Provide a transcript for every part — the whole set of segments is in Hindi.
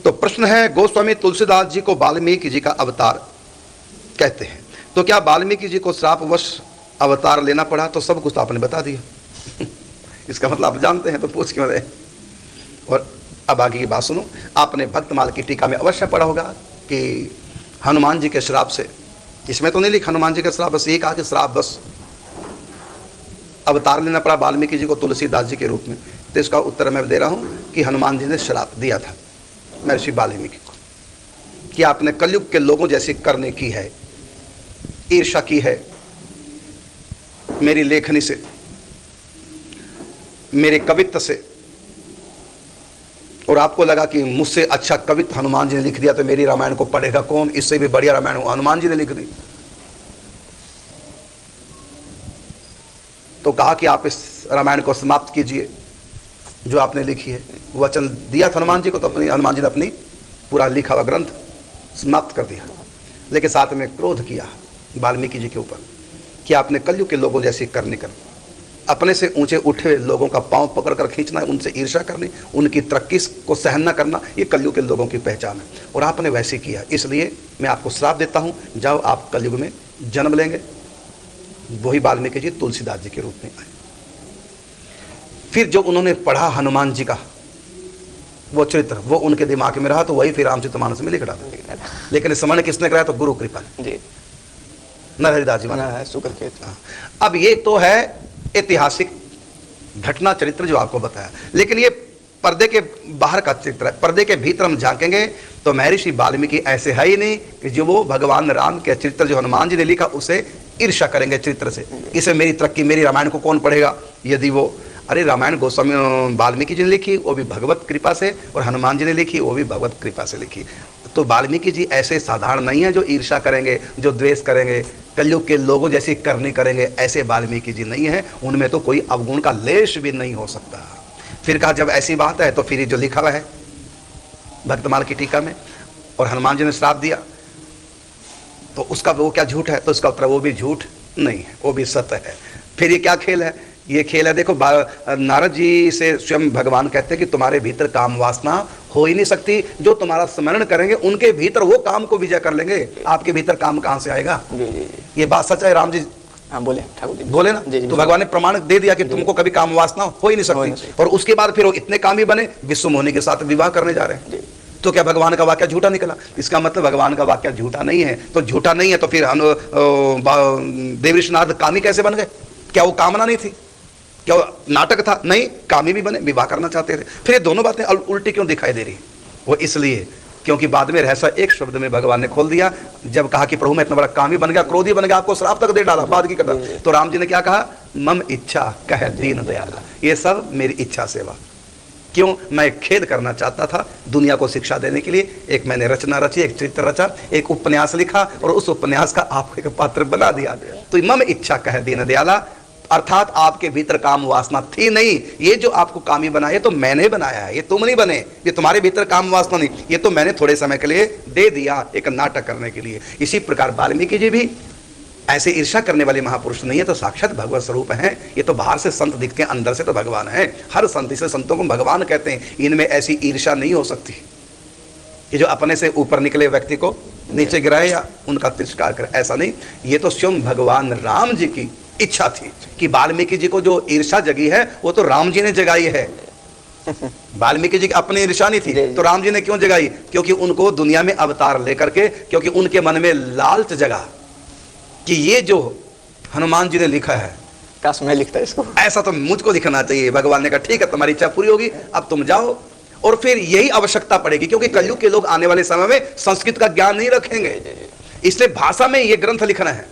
तो प्रश्न है, गोस्वामी तुलसीदास जी को वाल्मीकि जी का अवतार कहते हैं, तो क्या वाल्मीकि जी को श्रापवश अवतार लेना पड़ा? तो सब कुछ आपने बता दिया। इसका मतलब आप जानते हैं, तो पूछ क्यों रहे? और अब आगे की बात सुनो। आपने भक्तमाल की टीका में अवश्य पढ़ा होगा कि हनुमान जी के श्राप से, इसमें तो नहीं लिखा हनुमान जी के श्राप, बस ये कहा कि श्राप बस अवतार लेना पड़ा वाल्मीकि जी को तुलसीदास जी के रूप में। तो इसका उत्तर मैं दे रहा हूं कि हनुमान जी ने श्राप दिया था महर्षि वाल्मीकि को कि आपने कलयुग के लोगों जैसी करने की है, ईर्ष्या की है मेरी लेखनी से, मेरे कवित्व से, और आपको लगा कि मुझसे अच्छा कवित्व हनुमान जी ने लिख दिया तो मेरी रामायण को पढ़ेगा कौन, इससे भी बढ़िया रामायण हनुमान जी ने लिख दी। तो कहा कि आप इस रामायण को समाप्त कीजिए जो आपने लिखी है। वचन दिया था हनुमान जी को, तो अपनी हनुमान जी ने अपनी पूरा लिखा हुआ ग्रंथ समाप्त कर दिया, लेकिन साथ में क्रोध किया वाल्मीकि जी के ऊपर कि आपने कलयुग के लोगों जैसी करनी कर, अपने से ऊंचे उठे लोगों का पांव पकड़कर खींचना, उनसे ईर्ष्या करनी, उनकी तरक्की को सहन न करना, ये कलयुग के लोगों की पहचान है। और आपने वैसे किया, इसलिए मैं आपको श्राप देता हूं, जाओ आप कलयुग में जन्म लेंगे। वही वाल्मीकि जी तुलसीदास जी के रूप में आए। फिर जो उन्होंने पढ़ा हनुमान जी का वो चरित्र, वो उनके दिमाग में रहा, तो वही फिर रामचरितमानस में लिख डाला। लेकिन स्मरण किसने कराया? तो गुरु कृपा जी, नरहरिदास जी महाराज। अब ये तो है ऐतिहासिक घटना चरित्र जो आपको बताया, लेकिन ये पर्दे के बाहर का चित्र है। पर्दे के भीतर हम झांकेंगे तो महर्षि वाल्मीकि ऐसे है ही नहीं कि जो वो भगवान राम के चरित्र जो हनुमान जी ने लिखा उसे ईर्ष्या करेंगे चरित्र से, इसे मेरी तरक्की, मेरी रामायण को कौन पढ़ेगा? यदि वो, अरे रामायण गोस्वामी वाल्मीकि जी ने लिखी वो भी भगवत कृपा से, और हनुमान जी ने लिखी वो भी भगवत कृपा से लिखी। तो वाल्मीकि जी ऐसे साधारण नहीं है जो ईर्ष्या करेंगे, जो द्वेष करेंगे, कलयुग के लोगों जैसी करनी करेंगे, ऐसे वाल्मीकि जी नहीं है। उनमें तो कोई अवगुण का लेश भी नहीं हो सकता। फिर कहा जब ऐसी बात है तो फिर जो लिखा हुआ है भक्तमाल की टीका में, और हनुमान जी ने श्राप दिया, तो उसका वो क्या झूठ है? तो उसका उत्तर वो भी झूठ नहीं है, वो भी सत्य है। फिर ये क्या खेल है? ये खेल है, देखो नारद जी से स्वयं भगवान कहते हैं कि तुम्हारे भीतर काम वासना हो ही नहीं सकती, जो तुम्हारा स्मरण करेंगे उनके भीतर वो काम को विजय कर लेंगे, आपके भीतर काम कहां से आएगा? ये बात सच है। राम जी हाँ बोले, ठाकुर जी बोले ना, तो भगवान ने प्रमाण दे दिया कि तुमको कभी काम वासना हो ही नहीं सकती। और उसके बाद फिर वो इतने कामी बने, विश्व मोहिनी के साथ विवाह करने जा रहे हैं। तो क्या भगवान का वाक्य झूठा निकला? इसका मतलब भगवान का वाक्य झूठा नहीं है। तो झूठा नहीं है तो फिर देवऋषि नारद कामी कैसे बन गए? क्या वो कामना नहीं थी? क्या वो नाटक था? नहीं, कामी भी बने, विवाह करना चाहते थे। फिर ये दोनों बातें उल्टी क्यों दिखाई दे रही? वो इसलिए क्योंकि बाद में रहस्य एक शब्द में भगवान ने खोल दिया। जब कहा कि प्रभु मैं इतना बड़ा कामी बन गया, क्रोधी बन गया, आपको श्राप तक दे डाला, बाद की कथा। तो राम जी ने क्या कहा? मम इच्छा कह दीन दयाला, ये सब मेरी इच्छा सेवा। क्यों? मैं खेद करना चाहता था दुनिया को शिक्षा देने के लिए। एक मैंने रचना रची, एक चरित्र रचा, एक उपन्यास लिखा, और उस उपन्यास का आपको एक पात्र बना दिया। तो मम इच्छा कह दीन दयाला, अर्थात आपके भीतर काम वासना थी नहीं। ये जो आपको कामी बनाया ये तो मैंने बनाया है, ये तुम नहीं बने। ये तुम्हारे भीतर काम वासना नहीं, ये तो मैंने थोड़े समय के लिए दे दिया, एक नाटक करने के लिए। इसी प्रकार वाल्मीकि जी भी ऐसे ईर्ष्या करने वाले महापुरुष नहीं है, तो साक्षात भगवत स्वरूप हैं। ये तो बाहर से संत दिखते हैं, अंदर से तो भगवान है। हर संत, इसे संतों को भगवान कहते हैं। इनमें ऐसी ईर्ष्या नहीं हो सकती कि जो अपने से ऊपर निकले व्यक्ति को नीचे गिराए या उनका तिरस्कार करे, ऐसा नहीं। ये तो स्वयं भगवान राम जी की इच्छा थी कि वाल्मीकि जी को जो ईर्ष्या जगी है वो तो राम जी ने जगाई है। वाल्मीकि जी की अपनी ईर्ष्या नहीं थी, तो राम जी ने क्यों जगाई? क्योंकि उनको दुनिया में अवतार लेकर के, क्योंकि उनके मन में लालच जगा कि ये जो हनुमान जी ने लिखा है, काश मैं लिखता इसको, ऐसा तो मुझको लिखना चाहिए। भगवान ने कहा ठीक है, तुम्हारी इच्छा पूरी होगी, अब तुम जाओ। और फिर यही आवश्यकता पड़ेगी, क्योंकि कलयुग के लोग आने वाले समय में संस्कृत का ज्ञान नहीं रखेंगे, इसलिए भाषा में ये ग्रंथ लिखना है।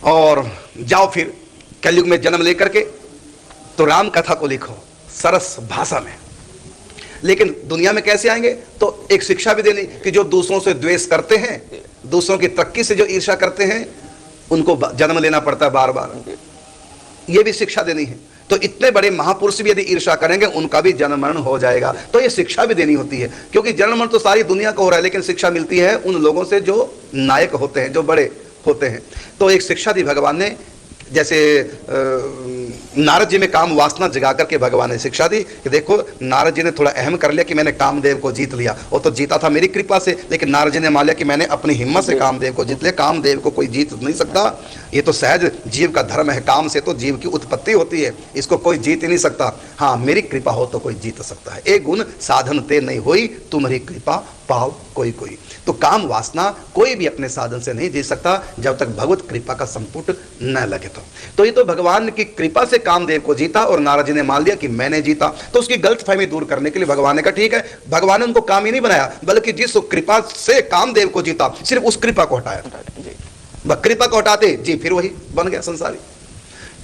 और जाओ फिर कलयुग में जन्म लेकर के तो राम कथा को लिखो सरस भाषा में। लेकिन दुनिया में कैसे आएंगे? तो एक शिक्षा भी देनी कि जो दूसरों से द्वेष करते हैं, दूसरों की तरक्की से जो ईर्ष्या करते हैं, उनको जन्म लेना पड़ता है बार बार, ये भी शिक्षा देनी है। तो इतने बड़े महापुरुष भी यदि ईर्ष्या करेंगे उनका भी जन्म मरण हो जाएगा। तो ये शिक्षा भी देनी होती है, क्योंकि जन्म मरण तो सारी दुनिया को हो रहा है, लेकिन शिक्षा मिलती है उन लोगों से जो नायक होते हैं, जो बड़े होते हैं। तो एक शिक्षा दी भगवान ने। जैसे नारद जी में काम वासना जगा करके भगवान ने शिक्षा दी कि देखो, नारद जी ने थोड़ा अहम कर लिया कि मैंने कामदेव को जीत लिया। वो तो जीता था मेरी कृपा से, लेकिन नारद जी ने मान लिया कि मैंने अपनी हिम्मत से कामदेव को जीत लिया। कामदेव को कोई जीत नहीं सकता, ये तो सहज जीव का धर्म है। काम से तो जीव की उत्पत्ति होती है, इसको कोई जीत ही नहीं सकता। हाँ, मेरी कृपा हो तो कोई जीत सकता है। एक गुण साधन ते नहीं हुई, तुम्हारी कृपा पाओ कोई कोई। तो काम वासना कोई भी अपने साधन से नहीं जीत सकता जब तक भगवत कृपा का संपुट न लगे। तो ये तो भगवान की कृपा से कामदेव को जीता और नारद जी ने मान लिया कि मैंने जीता। तो उसकी गलतफहमी दूर करने के लिए भगवान ने कहा ठीक है, भगवान ने उनको काम ही नहीं बनाया, बल्कि जिस कृपा से कामदेव को जीता सिर्फ उस कृपा को हटाया। कृपा को हटाते जी फिर वही बन गया संसारी।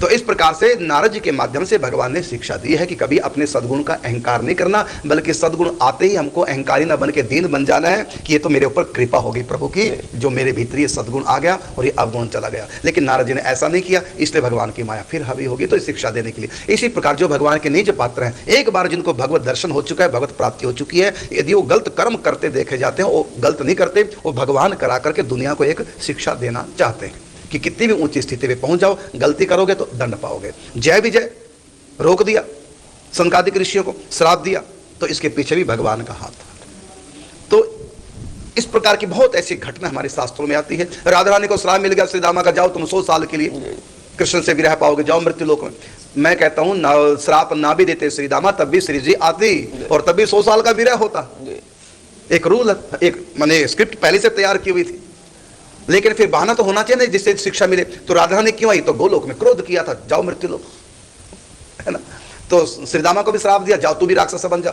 तो इस प्रकार से नारद जी के माध्यम से भगवान ने शिक्षा दी है कि कभी अपने सद्गुण का अहंकार नहीं करना, बल्कि सद्गुण आते ही हमको अहंकारी ना बन के दीन बन जाना है कि ये तो मेरे ऊपर कृपा होगी प्रभु की, जो मेरे भीतर ये सद्गुण आ गया और ये अवगुण चला गया। लेकिन नारद जी ने ऐसा नहीं किया, इसलिए भगवान की माया फिर हावी होगी तो शिक्षा देने के लिए। इसी प्रकार जो भगवान के निज पात्र हैं, एक बार जिनको भगवत दर्शन हो चुका है, भगवत प्राप्ति हो चुकी है, यदि वो गलत कर्म करते देखे जाते हैं, वो गलत नहीं करते, वो भगवान करा करके दुनिया को एक शिक्षा देना चाहते हैं कि कितनी भी ऊंची स्थिति में पहुंच जाओ, गलती करोगे तो दंड पाओगे। जय विजय रोक दिया, संकादिक ऋषियों को श्राप दिया, तो इसके पीछे भी भगवान का हाथ था। तो इस प्रकार की बहुत ऐसी घटना हमारे शास्त्रों में आती है। राधा रानी को श्राप मिल गया श्री दामा का, जाओ तुम 100 साल के लिए कृष्ण से विरह पाओगे, जाओ मृत्यु लोक में। मैं कहता हूं श्राप ना भी देते श्री दामा तब भी श्री जी आती और तब भी 100 साल का विरह होता। एक रूल, एक माने स्क्रिप्ट पहले से तैयार की हुई थी, लेकिन फिर बहाना तो होना चाहिए ना जिससे शिक्षा मिले। तो राधा ने क्यों आई? तो गोलोक में क्रोध किया था, जाओ मृत्यु लोक, है ना। तो श्रीदामा को भी श्राप दिया, जाओ तू भी राक्षस बन जा,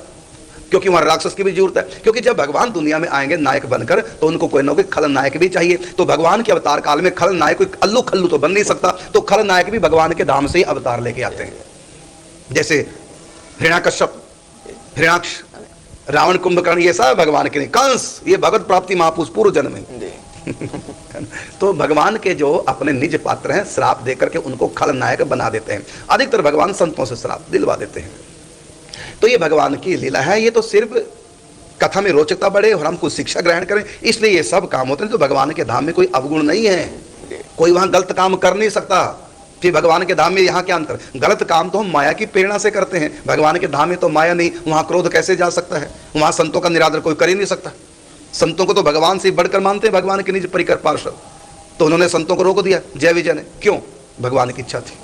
क्योंकि वहां राक्षस की भी जरूरत है। क्योंकि जब भगवान दुनिया में आएंगे नायक बनकर, तो उनको कोई ना कोई खलनायक भी चाहिए। तो भगवान के अवतार काल में खलनायक कोई अल्लू खल्लू तो बन नहीं सकता, तो खलनायक भी भगवान के धाम से ही अवतार लेके आते हैं। जैसे हिरण्याकश्यप, हिरण्याक्ष, रावण, कुंभकर्ण, ये सब भगवान के नहीं। कंस ये भगवत प्राप्ति महापुरुष पूर्व जन्म में। तो भगवान के जो अपने निज पात्र हैं, श्राप देकर के उनको खलनायक बना देते हैं। अधिकतर भगवान संतों से श्राप दिलवा देते हैं। तो ये भगवान की लीला है। ये तो सिर्फ कथा में रोचकता बढ़े और हम कुछ शिक्षा ग्रहण करें, इसलिए ये सब काम होते हैं। तो भगवान के धाम में कोई अवगुण नहीं है, कोई वहां गलत काम कर नहीं सकता। फिर भगवान के धाम में यहाँ क्या अंतर? गलत काम तो हम माया की प्रेरणा से करते हैं, भगवान के धाम में तो माया नहीं, वहां क्रोध कैसे जा सकता है? वहां संतों का निरादर कोई कर ही नहीं सकता। संतों को तो भगवान से बढ़कर मानते हैं, भगवान के निज परिकर पार्षद। तो उन्होंने संतों को रोक दिया जय विजय ने। क्यों? भगवान की इच्छा थी,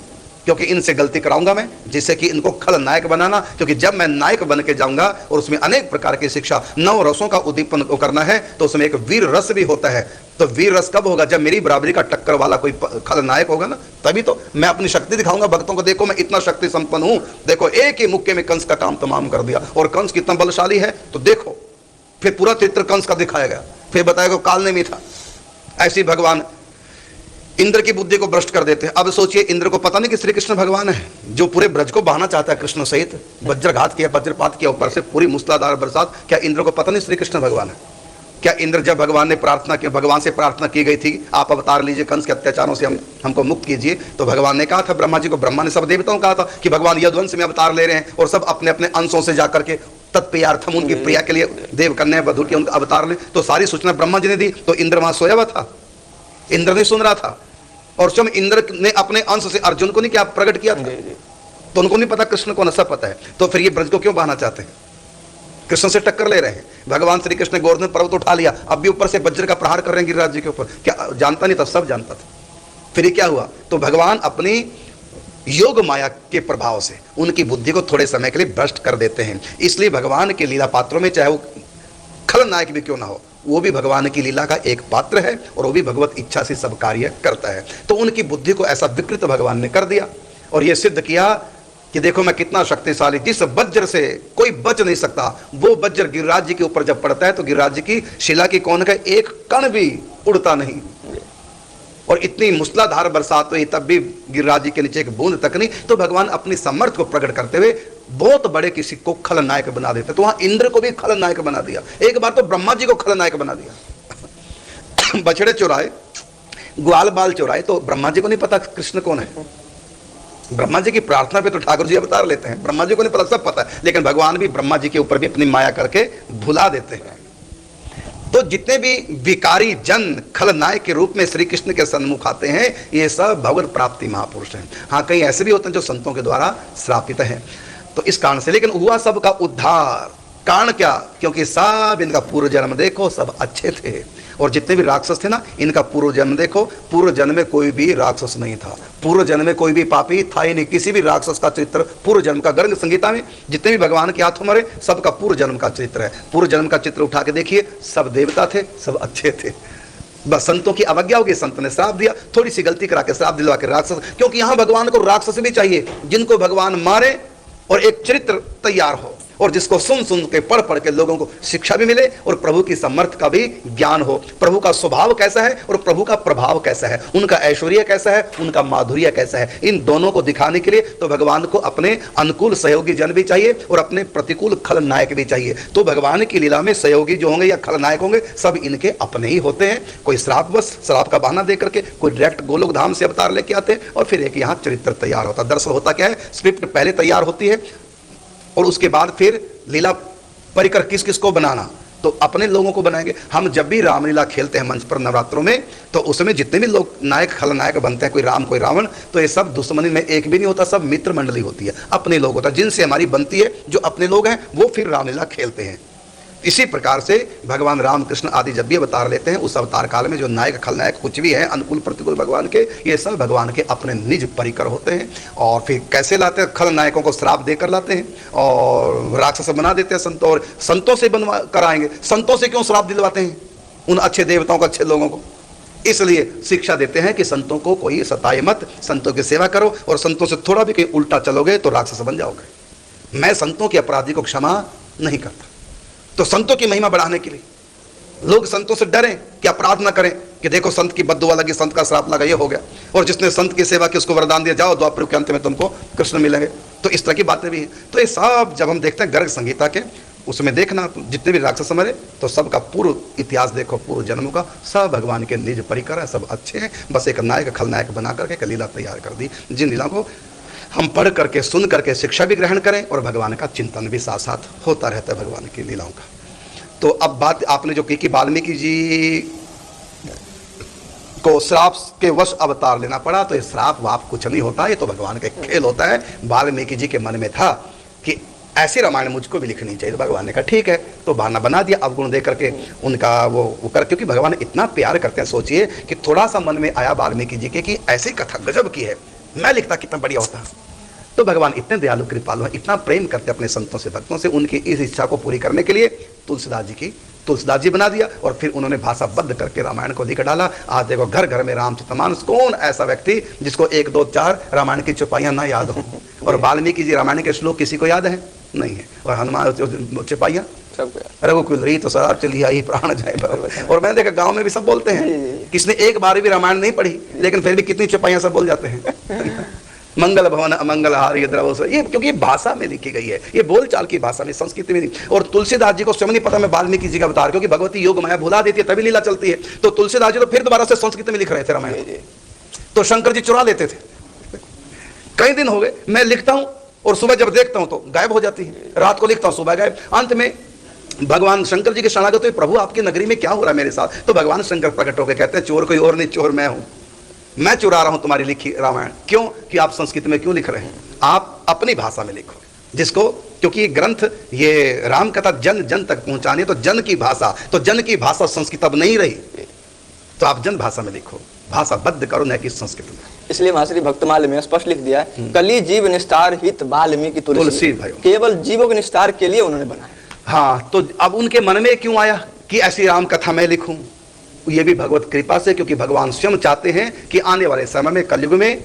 क्योंकि इनसे गलती कराऊंगा मैं, जिससे कि इनको खलनायक बनाना। क्योंकि जब मैं नायक बन के जाऊंगा और उसमें अनेक प्रकार की शिक्षा, 9 रसों का उद्दीपन करना है, तो उसमें एक वीर रस भी होता है। तो वीर रस कब होगा? जब मेरी बराबरी का टक्कर वाला कोई खलनायक होगा ना, तभी तो मैं अपनी शक्ति दिखाऊंगा भक्तों को। देखो मैं इतना शक्ति संपन्न हूं, देखो एक ही मुक्के में कंस का काम तमाम कर दिया। और कंस कितना बलशाली है तो देखो, फिर पूरा चित्र कंस का दिखाया गया, फिर बताया काल ने भी था। ऐसी भगवान इंद्र की बुद्धि को भ्रष्ट कर देते हैं। अब सोचिए, इंद्र को पता नहीं कि श्री कृष्ण भगवान है, जो पूरे ब्रज को बहाना चाहता है कृष्ण सहित। वज्रघात किया, वज्रपात किया, ऊपर से पूरी मूसलाधार बरसात। क्या इंद्र को पता नहीं श्री कृष्ण भगवान है? क्या इंद्र, जब भगवान ने प्रार्थना की, भगवान से प्रार्थना की गई थी आप अवतार लीजिए, कंस के अत्याचारों से हमको मुक्त कीजिए, तो भगवान ने कहा था ब्रह्मा जी को, ब्रह्मा ने सब देवताओं को कहा था कि भगवान यदुवंश में अवतार ले रहे हैं और सब अपने अपने अंशों से जाकर के तत्प्रियार्थम, उनकी प्रिया के लिए देव कन्या वधु के उनका अवतार ले। तो सारी सूचना ब्रह्मा जी ने दी, तो इंद्र वहां सोया हुआ था, इंद्र ने सुन रहा था। और स्वयं इंद्र ने अपने अंश से अर्जुन को नहीं क्या प्रकट किया था, तो उनको नहीं पता, कृष्ण को न सब पता है। तो फिर ये ब्रज को क्यों बहाना चाहते हैं? कृष्ण से टक्कर ले रहे हैं। भगवान श्री कृष्ण ने गोवर्धन पर्वत उठा लिया, अब भी ऊपर से वज्र का प्रहार कर रहे हैं गिरिराज जी के ऊपर। क्या जानता नहीं था? सब जानता था। फिर ये क्या हुआ? तो भगवान अपनी योग माया के प्रभाव से उनकी बुद्धि को थोड़े समय के लिए भ्रष्ट कर देते हैं। इसलिए भगवान के लीला पात्रों में चाहे वो खलनायक भी क्यों ना हो, वो भी भगवान की लीला का एक पात्र है और वो भी भगवत इच्छा से सब कार्य करता है। तो उनकी बुद्धि को ऐसा विकृत भगवान ने कर दिया और ये सिद्ध किया कि देखो मैं कितना शक्तिशाली, जिस वज्र से कोई बच नहीं सकता। वो वज्र गिरिराज जी के ऊपर जब पड़ता है तो गिरिराज जी की शिला की कोन का एक कण भी उड़ता नहीं। और इतनी मूसलाधार बरसात हुई तब भी गिरिराज जी के नीचे एक बूंद तक नहीं। तो भगवान अपनी समर्थ को प्रकट करते हुए बहुत बड़े किसी को खलनायक बना देते। तो वहां इंद्र को भी खलनायक बना दिया, एक बार तो ब्रह्मा जी को खलनायक बना दिया। बछड़े चुराए, ग्वाल बाल चुराए, तो ब्रह्मा जी को नहीं पता कृष्ण कौन है। ब्रह्मा जी की प्रार्थना पे तो ठाकुर जी अवतार लेते हैं, ब्रह्मा जी को नहीं पता, सब पता है। लेकिन भगवान भी ब्रह्मा जी के ऊपर भी अपनी माया करके भुला देते हैं। तो जितने भी विकारी जन खलनायक के रूप में श्री कृष्ण के सन्मुख आते हैं, ये सब भगवत प्राप्ति महापुरुष हैं। हाँ, कई ऐसे भी होते हैं जो संतों के द्वारा श्रापित हैं। तो इस कारण से, लेकिन हुआ सबका उद्धार। कारण क्या? क्योंकि सब इनका पूर्व जन्म देखो, सब अच्छे थे। और जितने भी राक्षस थे ना, इनका पूर्व जन्म देखो, पूर्व जन्म में कोई भी राक्षस नहीं था, पूर्व जन्म में कोई भी पापी था ही नहीं। किसी भी राक्षस का चरित्र पूर्व जन्म का, गर्ग संगीता में जितने भी भगवान के हाथों मरे, सबका पूर्व जन्म का चरित्र है। पूर्व जन्म का चित्र उठा के देखिए, सब देवता थे, सब अच्छे थे। बस संतों की अवज्ञा होगी, संत ने श्राप दिया, थोड़ी सी गलती करा के श्राप दिलवा के राक्षस। क्योंकि यहां भगवान को राक्षस भी चाहिए, जिनको भगवान मारे और एक चरित्र तैयार हो, और जिसको सुन सुन के पढ़ पढ़ के लोगों को शिक्षा भी मिले और प्रभु की समर्थ का भी ज्ञान हो। प्रभु का स्वभाव कैसा है और प्रभु का प्रभाव कैसा है, उनका ऐश्वर्य कैसा है, उनका माधुर्य कैसा है, इन दोनों को दिखाने के लिए तो भगवान को अपने अनुकूल सहयोगी जन भी चाहिए और अपने प्रतिकूल खलनायक भी चाहिए। तो भगवान की लीला में सहयोगी जो होंगे या खलनायक होंगे, सब इनके अपने ही होते हैं। कोई श्रापवश, श्राप का बहाना दे करके कोई डायरेक्ट गोलोक धाम से अवतार लेके आते हैं और फिर एक यहाँ चरित्र तैयार होता है। दरअसल होता क्या है, स्क्रिप्ट पहले तैयार होती है और उसके बाद फिर लीला परिकर किस किस को बनाना, तो अपने लोगों को बनाएंगे। हम जब भी रामलीला खेलते हैं मंच पर नवरात्रों में, तो उसमें जितने भी लोग नायक खलनायक बनते हैं, कोई राम कोई रावण, तो ये सब दुश्मनी में एक भी नहीं होता, सब मित्र मंडली होती है, अपने लोग होता है, जिनसे हमारी बनती है। जो अपने लोग हैं वो फिर रामलीला खेलते हैं। इसी प्रकार से भगवान रामकृष्ण आदि जब भी अवतार लेते हैं, उस अवतार काल में जो नायक खलनायक कुछ भी है, अनुकूल प्रतिकूल भगवान के, ये सब भगवान के अपने निज परिकर होते हैं। और फिर कैसे लाते हैं, खलनायकों को श्राप देकर लाते हैं और राक्षस बना देते हैं संतों, और संतों से बनवा कराएंगे। संतों से क्यों श्राप दिलवाते हैं उन अच्छे देवताओं को, अच्छे लोगों को? इसलिए शिक्षा देते हैं कि संतों को कोई सताए मत, संतों की सेवा करो, और संतों से थोड़ा भी कहीं उल्टा चलोगे तो राक्षस बन जाओगे। मैं संतों के अपराधी को क्षमा नहीं करता। तो संतों की महिमा बढ़ाने के लिए लोग संतों से डरें कि अपराध ना करें, कि देखो संत की बद्दुआ लगी, संत का श्राप लगा, ये हो गया, और जिसने संत की सेवा की उसको वरदान दिया, जाओ द्वापर के अंत में तुमको कृष्ण मिलेंगे। तो इस तरह की बातें भी हैं। तो ये सब जब हम देखते हैं गर्ग संगीता के, उसमें देखना जितने भी राक्षस मरे, तो सबका पूर्व इतिहास देखो, पूर्व जन्मों का, सब भगवान के निज परिकर है, सब अच्छे हैं। बस एक नायक खलनायक बना करके एक लीला तैयार कर दी, जिन लीला को हम पढ़ करके सुन करके शिक्षा भी ग्रहण करें और भगवान का चिंतन भी साथ साथ होता रहता है भगवान की लीलाओं का। तो अब बात आपने जो की कि वाल्मीकि जी को श्राप के वश अवतार लेना पड़ा, तो ये श्राप वाप कुछ नहीं होता, ये तो भगवान का खेल होता है। वाल्मीकि जी के मन में था कि ऐसी रामायण मुझको भी लिखनी चाहिए, तो भगवान ने कहा ठीक है, तो बहाना बना दिया अवगुण दे करके उनका वो कर, क्योंकि भगवान इतना प्यार करते हैं। सोचिए कि थोड़ा सा मन में आया वाल्मीकि जी के कि ऐसी कथा गजब की है, मैं लिखता कितना बढ़िया होता। तो भगवान इतने दयालु कृपालु हैं, इतना प्रेम करते अपने संतों से भक्तों से, उनकी इस इच्छा को पूरी करने के लिए तुलसीदास जी बना दिया और फिर उन्होंने भाषाबद्ध करके रामायण को लिख डाला। आज देखो घर घर में रामचरितमानस, कौन ऐसा व्यक्ति जिसको 1 2 4 रामायण की चौपाइयां ना याद हो? और वाल्मीकि जी रामायण के श्लोक किसी को याद है? नहीं है। और हनुमान चौपाइयां अरे वो कुलरी तो सर चली आई प्राण जाए। और मैंने देखा गांव में भी सब बोलते हैं, किसने एक बार भी रामायण नहीं पढ़ी, लेकिन फिर भी कितनी चौपाइयां सब बोल जाते हैं। मंगल भवन अमंगल हारी द्रव, ये क्योंकि भाषा में लिखी गई है, ये बोलचाल की भाषा में, संस्कृति में नहीं। और तुलसीदास जी को स्वयं नहीं पता मैं वाल्मीकि जी का अवतार, क्योंकि भगवती योग माया भुला देती है तभी लीला चलती है। तो तुलसीदास जी तो फिर दोबारा से संस्कृत में लिख रहे थे रामायण, तो शंकर जी चुरा लेते थे। कई दिन हो गए मैं लिखता हूं और सुबह जब देखता हूं तो गायब हो जाती है, रात को लिखता हूं सुबह गायब। अंत में भगवान शंकर जी के शरणागत हुए, प्रभु आपकी नगरी में क्या हो रहा है मेरे साथ? तो भगवान शंकर प्रकट होकर कहते हैं चोर कोई और नहीं, चोर मैं हूं, मैं चुरा रहा हूं तुम्हारी लिखी रामायण। क्यों? कि आप संस्कृत में क्यों लिख रहे हैं, आप अपनी भाषा में लिखो, जिसको, क्योंकि ये ग्रंथ ये राम कथा जन जन तक पहुंचानी है, तो जन की भाषा, तो जन की भाषा संस्कृत अब नहीं रही, तो आप जन भाषा में लिखो, भाषाबद्ध करो, न कि संस्कृत में। इसलिए महाश्री भक्तमाल में स्पष्ट लिख दिया है, कली जीव निस्तार हित वाल्मीकि तुलसी, केवल जीवों के निस्तार के लिए उन्होंने बनाया। हाँ, तो अब उनके मन में क्यों आया कि ऐसी राम कथा मैं लिखूं? ये भी भगवत कृपा से, क्योंकि भगवान स्वयं चाहते हैं कि आने वाले समय में कलयुग में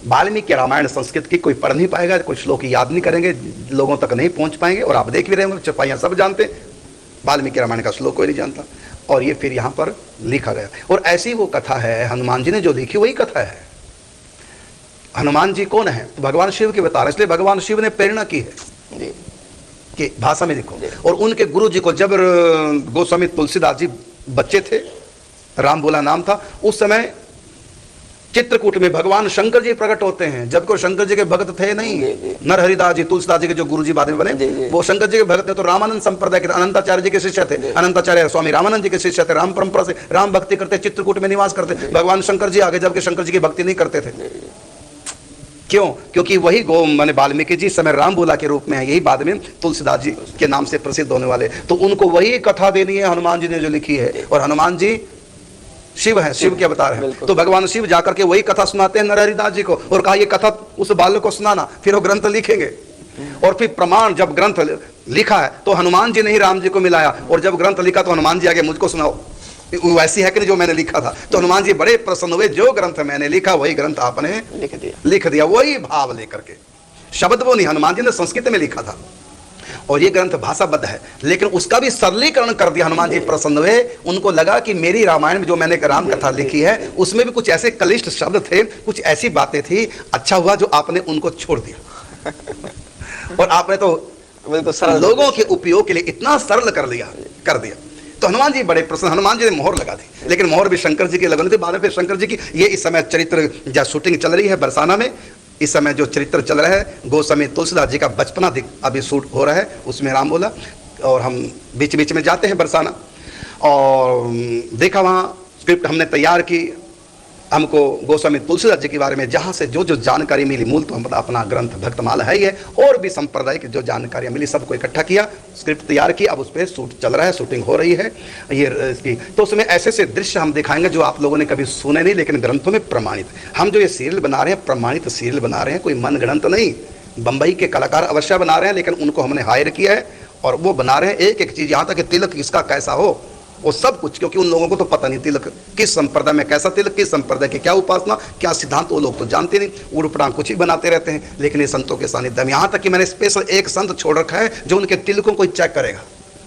वाल्मीकि रामायण संस्कृत की कोई पढ़ नहीं पाएगा, कोई श्लोक याद नहीं करेंगे, लोगों तक नहीं पहुंच पाएंगे। और आप देख भी रहे होंगे चौपाइयां सब जानते, वाल्मीकि रामायण का श्लोक कोई नहीं जानता, और ये फिर यहाँ पर लिखा गया। और ऐसी वो कथा है हनुमान जी ने जो लिखी, वही कथा है। हनुमान जी कौन है? तो भगवान शिव के बता रहे, इसलिए भगवान शिव ने प्रेरणा की है कि भाषा में लिखो। और उनके गुरु जी को जब गोस्वामी तुलसीदास जी बच्चे थे, राम बोला नाम था, उस समय चित्रकूट में भगवान शंकर जी प्रकट होते हैं, जबकि शंकर जी के भक्त थे नहीं। नरहरिदास जी, तुलसीदास जी के जो गुरु जी बाद में बने, वो शंकर जी के भक्त थे। तो रामानंद संप्रदाय के अनंताचार्य जी के शिष्य थे, अनंताचार्य स्वामी रामानंद जी के शिष्य थे, राम परंपरा से राम भक्ति करते, चित्रकूट में निवास करते। भगवान शंकर जी आगे, जबकि शंकर जी की भक्ति नहीं करते थे। क्यों? क्योंकि वही गो माने वाल्मीकि जी समय राम बोला के रूप में है, यही बाद में तुलसीदास जी के नाम से प्रसिद्ध होने वाले। तो उनको वही कथा देनी है हनुमान जी ने जो लिखी है, और हनुमान जी शिव है, शिव के अवतार है। तो भगवान शिव जाकर के वही कथा सुनाते हैं नरहरिदास जी को, और कहा ये कथा उस बालक को सुनाना, फिर वो ग्रंथ लिखेंगे। और फिर प्रमाण, जब ग्रंथ लिखा है तो हनुमान जी ने ही राम जी को मिलाया, और जब ग्रंथ लिखा तो हनुमान जी आगे मुझको सुनाओ वैसी है कि नहीं जो मैंने लिखा था। तो हनुमान जी बड़े प्रसन्न हुए, जो ग्रंथ मैंने लिखा वही ग्रंथ आपने लिख दिया, वही भाव लेकर के। शब्द वो नहीं, हनुमान जी ने संस्कृत में लिखा था, और ये ग्रंथ भाषाबद्ध है, लेकिन उसका भी सरलीकरण कर दिया। हनुमान जी प्रसन्न हुए, उनको लगा कि मेरी रामायण में जो मैंने राम कथा लिखी है उसमें भी कुछ ऐसे क्लिष्ट शब्द थे, कुछ ऐसी बातें थी, अच्छा हुआ जो आपने उनको छोड़ दिया और आपने तो बिल्कुल सरल लोगों के उपयोग के लिए इतना सरल कर दिया। तो हनुमान जी बड़े प्रसन्न, हनुमान जी ने मोहर लगा दी, लेकिन मोहर भी शंकर जी की लगन थी। बाद में फिर शंकर जी की ये इस समय चरित्र जहाँ शूटिंग चल रही है बरसाना में, इस समय जो चरित्र चल रहा है गोस्वामी तुलसीदास जी का बचपना अभी शूट हो रहा है, उसमें राम बोला। और हम बीच बीच में जाते हैं बरसाना, और देखा वहाँ स्क्रिप्ट हमने तैयार की। हमको गोस्वामी तुलसीदास जी के बारे में जहाँ से जो जो जानकारी मिली, मूल तो हम अपना ग्रंथ भक्तमाला है ही है, और भी संप्रदाय की जो जानकारियाँ मिली सबको इकट्ठा किया, स्क्रिप्ट तैयार की। अब उस पर शूट चल रहा है, शूटिंग हो रही है ये इसकी। तो उसमें ऐसे ऐसे दृश्य हम दिखाएंगे जो आप लोगों ने कभी सुने नहीं, लेकिन ग्रंथों में प्रमाणित। हम जो ये सीरियल बना रहे हैं प्रमाणित सीरियल बना रहे हैं, कोई मनगढ़ंत नहीं। बम्बई के कलाकार अवश्य बना रहे हैं, लेकिन उनको हमने हायर किया है, और वो बना रहे हैं एक एक चीज़, यहाँ तक कि तिलक किसका कैसा हो वो सब कुछ, क्योंकि उन लोगों को तो पता नहीं तिलक किस संप्रदाय में कैसा तिलक, किस संप्रदाय की क्या उपासना, क्या सिद्धांत, वो लोग तो जानते नहीं, उड़पड़ांग कुछ ही बनाते रहते हैं। लेकिन ये संतों के सानिध्य में, यहाँ तक कि मैंने स्पेशल एक संत छोड़ रखा है जो उनके तिलकों को चेक करेगा,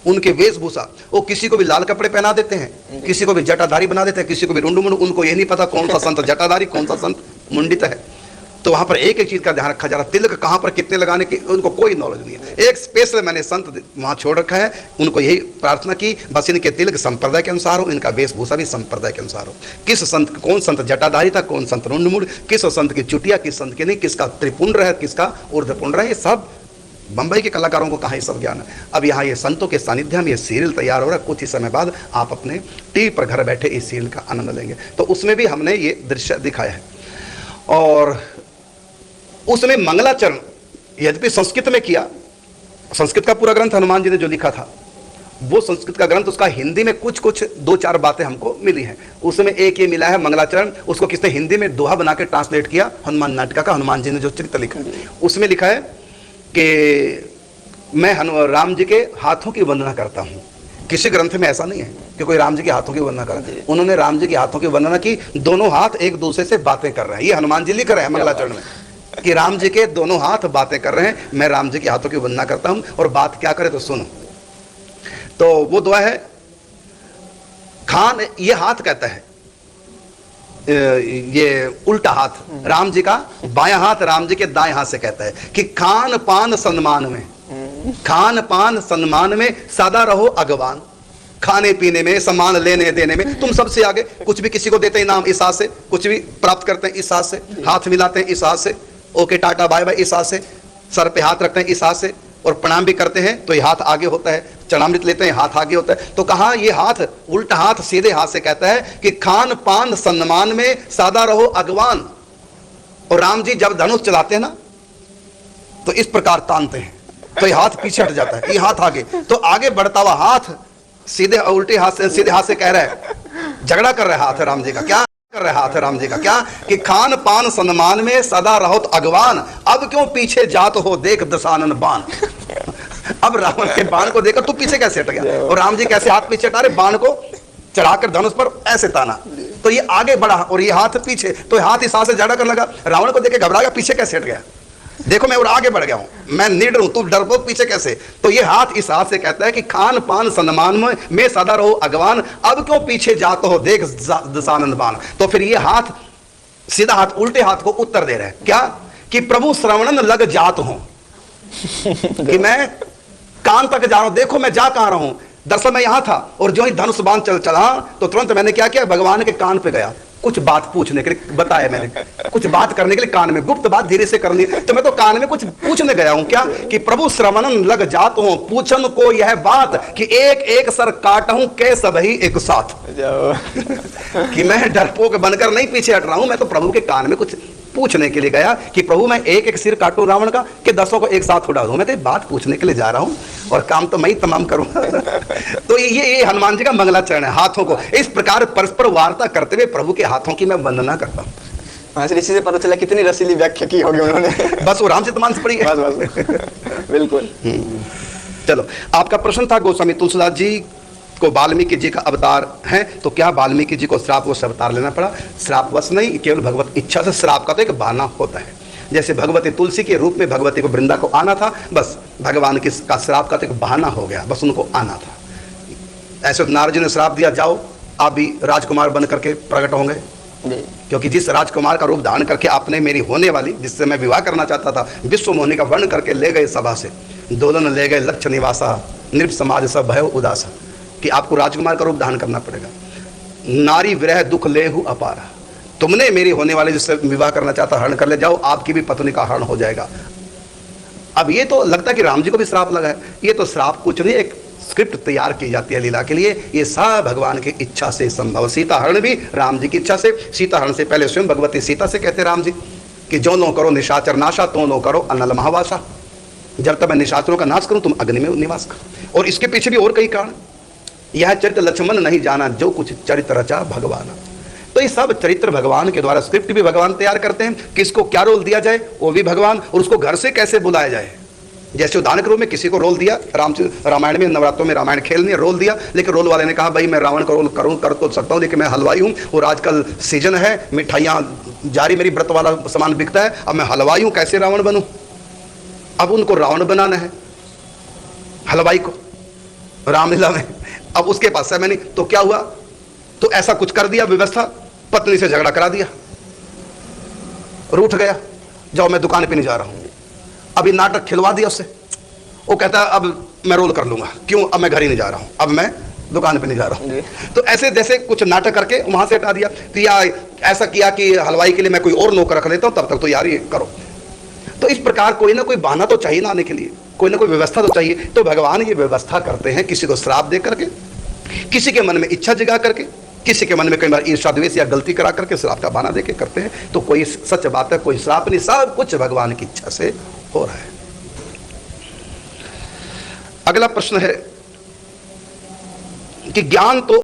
उनके वेशभूषा। वो किसी को भी लाल कपड़े पहना देते हैं, किसी को भी जटाधारी बना देते हैं, किसी को भी रुंडू मुंडू। उनको ये नहीं पता कौन सा संत जटाधारी, कौन सा संत मुंडित है। तो वहाँ पर एक एक चीज़ का ध्यान रखा जा रहा है, तिलक कहाँ पर कितने लगाने की उनको कोई नॉलेज नहीं है। एक स्पेशल मैंने संत वहाँ छोड़ रखा है, उनको यही प्रार्थना की बस इनके तिलक संप्रदाय के अनुसार हो, इनका वेशभूषा भी संप्रदाय के अनुसार हो। किस संत, कौन संत जटाधारी था, कौन संत रुंडमुंड, किस संत की चुटिया, किस संत की नहीं, किसका त्रिपुंड है, किसका ऊर्ध्वपुंड है, ये सब बम्बई के कलाकारों को कहाँ ये सब ज्ञान है। अब यहाँ ये संतों के सानिध्य में ये सीरियल तैयार हो रहा है, कुछ ही समय बाद आप अपने टीवी पर घर बैठे इस सीरियल का आनंद लेंगे। तो उसमें भी हमने ये दृश्य दिखाया है, और उसमें मंगलाचरण यद्यपि संस्कृत में किया, संस्कृत का पूरा ग्रंथ हनुमान जी ने जो लिखा था वो संस्कृत का ग्रंथ, उसका हिंदी में कुछ कुछ दो चार बातें हमको मिली हैं। उसमें एक ये मिला है मंगलाचरण, उसको किसने हिंदी में दोहा बना के ट्रांसलेट किया, हनुमान नाटिका का, हनुमान जी ने जो चरित्र लिखा। उसमें लिखा है कि मैं राम जी के हाथों की वंदना करता हूँ। किसी ग्रंथ में ऐसा नहीं है कि कोई राम जी के हाथों की वंदना करे। उन्होंने राम जी के हाथों की वंदना की, दोनों हाथ एक दूसरे से बातें कर रहे हैं। ये हनुमान जी लिख रहे हैं मंगलाचरण में कि राम जी के दोनों हाथ बातें कर रहे हैं, मैं राम जी के हाथों की वंदना करता हूं। और बात क्या करे तो सुनो, तो वो दुआ है खान, ये हाथ कहता है, ये उल्टा हाथ राम जी का, बायां हाथ राम जी के दाएं हाथ से कहता है कि खान पान सम्मान में, खान पान सम्मान में सदा रहो अगवान। खाने पीने में, सामान लेने देने में तुम सबसे आगे। कुछ भी किसी को देते हैं इनाम इस हाथ से, कुछ भी प्राप्त करते हैं इस हाथ से, हाथ मिलाते हैं इस हाथ से, ओके टाटा बाय बाय इस हाथ से, सर पे हाथ रखते हैं इस हाथ से, और प्रणाम भी करते हैं तो ये हाथ आगे होता है, चरणामृत लेते हैं हाथ आगे होता है। तो कहा ये हाथ, उल्टा हाथ सीधे हाथ से कहता है कि खान पान सम्मान में सादा रहो अगवान। और राम जी जब धनुष चलाते हैं ना तो इस प्रकार तानते हैं, तो ये हाथ पीछे हट जाता है, ये हाथ आगे। तो आगे बढ़ता हुआ हाथ सीधे उल्टे हाथ से, सीधे हाथ से कह रहा है, झगड़ा कर रहा है हाथ राम जी का, क्या कर रहा है हाथ राम जी का, क्या कि खान पान सम्मान में सदा रहो अगवान, अब क्यों पीछे जात हो देख दशानन बाण। अब रावण के बाण को देखकर तू पीछे कैसे हट गया, और राम जी कैसे हाथ पीछे हटा रहे, बाण को चढ़ाकर धनुष पर ऐसे ताना, तो ये आगे बढ़ा और ये हाथ पीछे, तो हाथ इस हाथ से झगड़ा करने लगा। रावण को देख के घबरा गया, पीछे कैसे हट गया, देखो मैं और आगे बढ़ गया हूं, मैं निडर हूं, तू डरपोक पीछे कैसे। तो ये हाथ इस हाथ से कहता है कि खान पान सम्मान में सदा रहो अगवान, अब क्यों पीछे जाते हो देख दशानन बाण। तो फिर ये हाथ सीधा हाथ उल्टे हाथ को उत्तर दे रहे हैं, क्या कि प्रभु श्रवणन लग जात हूं, कि मैं कान तक जा रहा हूं, देखो मैं जा कहां रहा हूं। दरअसल मैं यहां था और जो ही धनुष बाण चला तो तुरंत मैंने क्या किया, भगवान के कान पे गया, कुछ बात पूछने के लिए बताया मैंने, कुछ बात करने के लिए कान में गुप्त बात धीरे से करनी। तो मैं तो कान में कुछ पूछने गया हूं क्या कि प्रभु श्रवणन लग जात हूं पूछन को यह बात कि एक एक सर काटूं के सभी एक साथ। कि मैं डरपोक बनकर नहीं पीछे हट रहा हूं, मैं तो प्रभु के कान में कुछ पूछने के लिए गया कि प्रभु मैं एक एक सिर काटूं रावण का कि 10 को एक साथ उड़ा दूं। मैं तो बात पूछने के लिए जा रहा हूं और काम तो मैं ही तमाम करूंगा। तो ये हनुमान जी का मंगलाचरण है, हाथों को इस प्रकार परस्पर वार्ता करते हुए प्रभु के हाथों की मैं वंदना करता हूं। इसी से पता चला कितनी रसीली व्याख्या की होगी उन्होंने। बस वो रामचरितमानस से पढ़ी है। बस बिल्कुल। चलो, आपका प्रश्न था गोस्वामी तुलसीदास जी को वाल्मीकि जी का अवतार है, तो क्या वाल्मीकि जी को श्रापवश अवतार लेना पड़ा? श्रापवश नहीं, केवल भगवत इच्छा से। श्राप का तो एक बहाना होता है, जैसे भगवती तुलसी के रूप में भगवती को वृंदा को आना था, बस भगवान का श्राप का तो एक बहाना हो गया, बस उनको आना था। ऐसे नारद जी ने श्राप दिया, जाओ आप भी राजकुमार बन करके प्रकट होंगे, क्योंकि जिस राजकुमार का रूप धारण करके आपने मेरी होने वाली, जिससे मैं विवाह करना चाहता था, विश्व मोहिनी का वर्ण करके ले गए सभा से, दोलन ले गए लक्ष्य निवासा, नृप समाज सब भय उदासा, कि आपको राजकुमार का रूप धारण करना पड़ेगा। नारी विरह दुख लेहु अपारा, तुमने मेरी होने वाले जिससे विवाह करना चाहता हरण कर ले, जाओ आपकी भी पत्नी का हरण हो जाएगा। अब ये तो लगता है कि राम जी को भी श्राप लगा है, ये तो श्राप कुछ नहीं, एक स्क्रिप्ट तैयार की जाती है लीला के लिए। ये सब भगवान की इच्छा से संभव। सीता हरण भी राम जी की इच्छा से। सीता हरण से पहले स्वयं भगवती सीता से कहते राम जी कि जो नो करो निशाचर नाशा, तो नो करो अनल महावासा, जब तक मैं निशाचरों का नाश करूं तुम अग्नि में निवास करो। और इसके पीछे भी और कई कारण, यह चरित्र लक्ष्मण नहीं जाना, जो कुछ चरित्र रचा भगवान। तो ये सब चरित्र भगवान के द्वारा, स्क्रिप्ट भी भगवान तैयार करते हैं, किसको क्या रोल दिया जाए वो भी भगवान, और उसको घर से कैसे बुलाया जाए। जैसे उदाहरण के रूप में किसी को रोल दिया, रामायण में नवरात्रों में रामायण खेलनी है, रोल दिया, लेकिन रोल वाले ने कहा भाई मैं रावण का रोल कर तो सकता हूँ, लेकिन मैं हलवाई हूँ और आजकल सीजन है, मिठाइयाँ जारी, मेरी व्रत वाला सामान बिकता है, अब मैं हलवाई हूँ, कैसे रावण बनूँ। अब उनको रावण बनाना है हलवाई को रामलीला में। अब उसके पास समय नहीं, तो क्या हुआ, तो ऐसा कुछ कर दिया व्यवस्था, पत्नी से झगड़ा करा दिया, रूठ गया, जाओ मैं दुकान पे नहीं जा रहा हूं। अभी नाटक खिलवा दिया उससे, वो कहता है अब मैं रोल कर लूंगा, क्यों, अब मैं घर ही नहीं जा रहा हूं, अब मैं दुकान पे नहीं जा रहा हूं। तो ऐसे जैसे कुछ नाटक करके वहां से हटा दिया। तो या ऐसा किया कि हलवाई के लिए मैं कोई और नौकर रख लेता हूं, तब तक तो यार ये करो। तो इस प्रकार कोई ना कोई बहाना तो चाहिए ना आने के लिए, कोई ना कोई व्यवस्था तो चाहिए। तो भगवान ये व्यवस्था करते हैं, किसी को श्राप दे करके, किसी के मन में इच्छा जगा करके, किसी के मन में कई बार ईर्ष्या द्वेष या गलती करा करके श्राप का बहाना देके करते हैं। तो कोई सच बात है, कोई श्राप नहीं, सब कुछ भगवान की इच्छा से हो रहा है। अगला प्रश्न है कि ज्ञान तो